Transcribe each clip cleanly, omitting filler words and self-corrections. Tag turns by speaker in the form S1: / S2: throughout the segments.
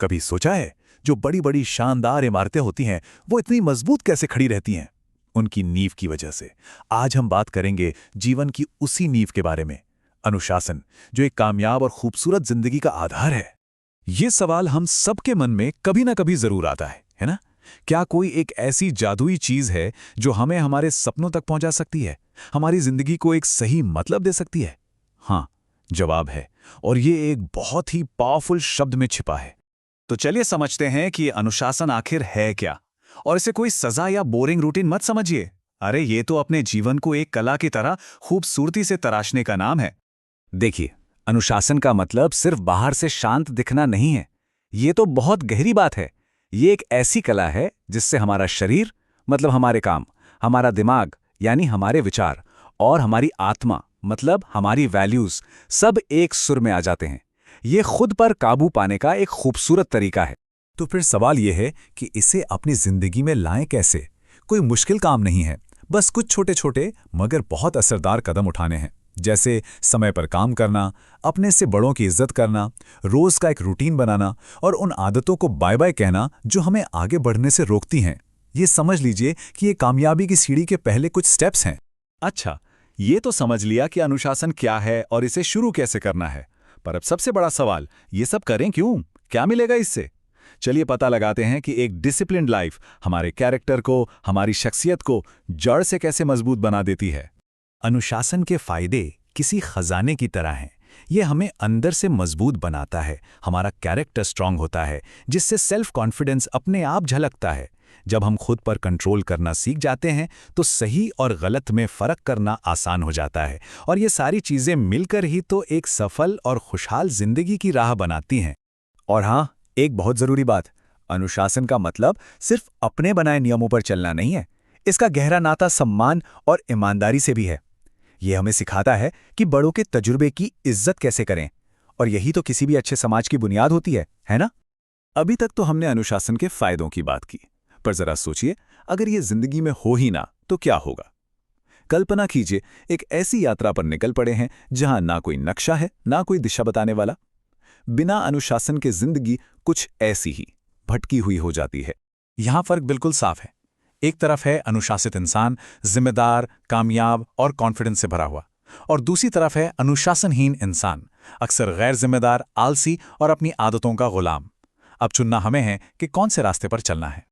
S1: कभी सोचा है, जो बड़ी बड़ी शानदार इमारतें होती हैं वो इतनी मजबूत कैसे खड़ी रहती हैं? उनकी नींव की वजह से। आज हम बात करेंगे जीवन की उसी नींव के बारे में, अनुशासन, जो एक कामयाब और खूबसूरत जिंदगी का आधार है। ये सवाल हम सबके मन में कभी ना कभी जरूर आता है ना? क्या कोई एक ऐसी जादुई चीज है जो हमें हमारे सपनों तक पहुंचा सकती है, हमारी जिंदगी को एक सही मतलब दे सकती है? हाँ, जवाब है, और ये एक बहुत ही पावरफुल शब्द में छिपा है। तो चलिए समझते हैं कि अनुशासन आखिर है क्या। और इसे कोई सजा या बोरिंग रूटीन मत समझिए। अरे ये तो अपने जीवन को एक कला की तरह खूबसूरती से तराशने का नाम है। देखिए, अनुशासन का मतलब सिर्फ बाहर से शांत दिखना नहीं है। ये तो बहुत गहरी बात है। ये एक ऐसी कला है जिससे हमारा शरीर, मतलब हमारे काम, हमारा दिमाग यानी हमारे विचार, और हमारी आत्मा, मतलब हमारी वैल्यूज, सब एक सुर में आ जाते हैं। ये खुद पर काबू पाने का एक खूबसूरत तरीका है। तो फिर सवाल यह है कि इसे अपनी जिंदगी में लाएं कैसे? कोई मुश्किल काम नहीं है, बस कुछ छोटे छोटे मगर बहुत असरदार कदम उठाने हैं। जैसे समय पर काम करना, अपने से बड़ों की इज्जत करना, रोज का एक रूटीन बनाना, और उन आदतों को बाय बाय कहना जो हमें आगे बढ़ने से रोकती हैं। ये समझ लीजिए कि ये कामयाबी की सीढ़ी के पहले कुछ स्टेप्स हैं। अच्छा, ये तो समझ लिया कि अनुशासन क्या है और इसे शुरू कैसे करना है। पर अब सबसे बड़ा सवाल, ये सब करें क्यों? क्या मिलेगा इससे? चलिए पता लगाते हैं कि एक डिसिप्लिन्ड लाइफ हमारे कैरेक्टर को, हमारी शख्सियत को जड़ से कैसे मजबूत बना देती है। अनुशासन के फायदे किसी खजाने की तरह हैं। ये हमें अंदर से मजबूत बनाता है, हमारा कैरेक्टर स्ट्रांग होता है, जिससे सेल्फ कॉन्फिडेंस अपने आप झलकता है। जब हम खुद पर कंट्रोल करना सीख जाते हैं तो सही और गलत में फर्क करना आसान हो जाता है, और ये सारी चीजें मिलकर ही तो एक सफल और खुशहाल जिंदगी की राह बनाती हैं। और हाँ, एक बहुत जरूरी बात, अनुशासन का मतलब सिर्फ अपने बनाए नियमों पर चलना नहीं है। इसका गहरा नाता सम्मान और ईमानदारी से भी है। ये हमें सिखाता है कि बड़ों के तजुर्बे की इज्जत कैसे करें, और यही तो किसी भी अच्छे समाज की बुनियाद होती है ना? अभी तक तो हमने अनुशासन के फायदों की बात की, पर जरा सोचिए, अगर ये जिंदगी में हो ही ना तो क्या होगा? कल्पना कीजिए, एक ऐसी यात्रा पर निकल पड़े हैं जहां ना कोई नक्शा है, ना कोई दिशा बताने वाला। बिना अनुशासन के जिंदगी कुछ ऐसी ही भटकी हुई हो जाती है। यहां फर्क बिल्कुल साफ है। एक तरफ है अनुशासित इंसान, जिम्मेदार, कामयाब और कॉन्फिडेंस से भरा हुआ, और दूसरी तरफ है अनुशासनहीन इंसान, अक्सर गैर जिम्मेदार, आलसी और अपनी आदतों का गुलाम। अब चुनना हमें है कि कौन से रास्ते पर चलना है।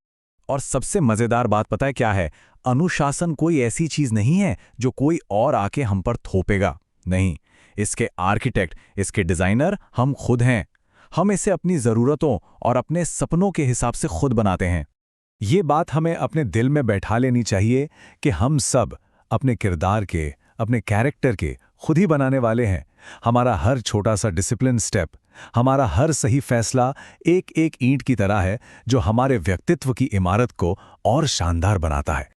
S1: और सबसे मजेदार बात पता है क्या है? अनुशासन कोई ऐसी चीज नहीं है जो कोई और आके हम पर थोपेगा। नहीं, इसके आर्किटेक्ट, इसके डिजाइनर हम खुद हैं। हम इसे अपनी जरूरतों और अपने सपनों के हिसाब से खुद बनाते हैं। ये बात हमें अपने दिल में बैठा लेनी चाहिए कि हम सब अपने किरदार के, अपने कैरेक्टर के खुद ही बनाने वाले हैं। हमारा हर छोटा सा डिसिप्लिन स्टेप, हमारा हर सही फैसला एक एक ईंट की तरह है जो हमारे व्यक्तित्व की इमारत को और शानदार बनाता है।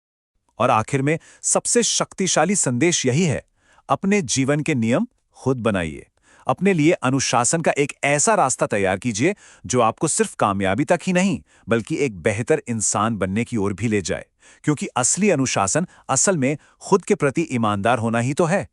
S1: और आखिर में सबसे शक्तिशाली संदेश यही है, अपने जीवन के नियम खुद बनाइए। अपने लिए अनुशासन का एक ऐसा रास्ता तैयार कीजिए जो आपको सिर्फ कामयाबी तक ही नहीं, बल्कि एक बेहतर इंसान बनने की ओर भी ले जाए। क्योंकि असली अनुशासन असल में खुद के प्रति ईमानदार होना ही तो है।